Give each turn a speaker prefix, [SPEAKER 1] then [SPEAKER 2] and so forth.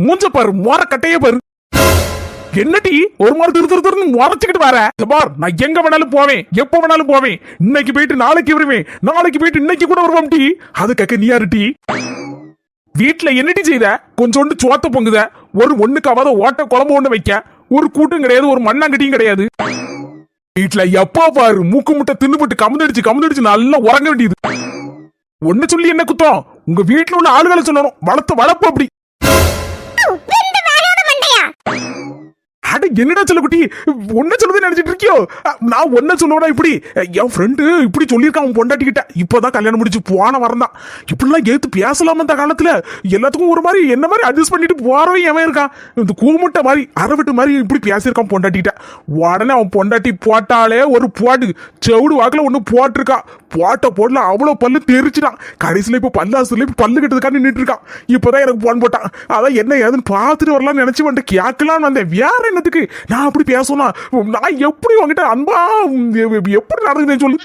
[SPEAKER 1] மூஞ்ச பாரு, மோர கட்டையே பாரு. என்னடி ஒரு மாதிரி திரு முறைச்சுக்கிட்டு வர பார். நான் எங்க வேணாலும் போவேன், எப்ப வேணாலும் போவேன். இன்னைக்கு போயிட்டு நாளைக்கு வருவேன், நாளைக்கு போயிட்டு இன்னைக்கு கூட வருவோம் டி. அதுக்காக நீ யாரு டி? வீட்டுல என்னடி செய்த? கொஞ்சோண்டு சோத்த பொங்குத, ஒரு ஒண்ணுக்காவது ஓட்ட குழம்பு ஒண்ணு வைக்க, ஒரு கூட்டும் கிடையாது, ஒரு மண்ணாங்கட்டியும் கிடையாது. வீட்டுல எப்பா பாரு மூக்கு முட்டை தின்னுபட்டு கமுந்தடிச்சு நல்லா உறங்க வேண்டியது. ஒண்ணு சொல்லி என்ன குத்தம்? உங்க வீட்டுல உள்ள ஆளுகளை சொல்லணும், வளர்ப்பு அப்படி. என்னடா சொல்ல குட்டி, ஒன்ன சொல்லுது நினைச்சிட்டு இருக்கியோ? நான் ஒன்ன சொல்லுவேனா? இப்படி என் ஃப்ரெண்டு இப்படி சொல்லியிருக்கான் அவன் பொண்டாட்டிக்கிட்ட. இப்பதான் கல்யாணம் முடிச்சு போன வரந்தான். இப்படிலாம் ஏத்து பேசலாம இந்த காலத்துல? எல்லாத்துக்கும் ஒரு மாதிரி என்ன மாதிரி அட்ஜஸ்ட் பண்ணிட்டு போறவன் எவன் இருக்கான்? இந்த கூமுட்டை மாதிரி அரவிட்டு மாதிரி இப்படி பேசியிருக்கான் பொண்டாட்டிக்கிட்ட. உடனே அவன் பொண்டாட்டி போட்டாலே ஒரு போட்டு செவுடு வாக்குல ஒண்ணு போட்டிருக்கான். போடல அவ்வளவு பல்லு தெரிச்சுட்டான். கடைசியில இப்ப பல்லாசுல பல்லு கட்டுறதுக்காக நின்றுட்டு இருக்கான். இப்பதான் எனக்கு போன் போட்டான். அதான் என்ன ஏதுன்னு பார்த்துட்டு வரலாம்னு நினைச்சு வந்துட்டு கேட்கலான்னு வந்தேன். வேற என்னத்துக்கு நான் அப்படி பேசணும்? நான் எப்படி உங்ககிட்ட அன்பா எப்படி நடந்துக்கிறேன்னு சொல்லு.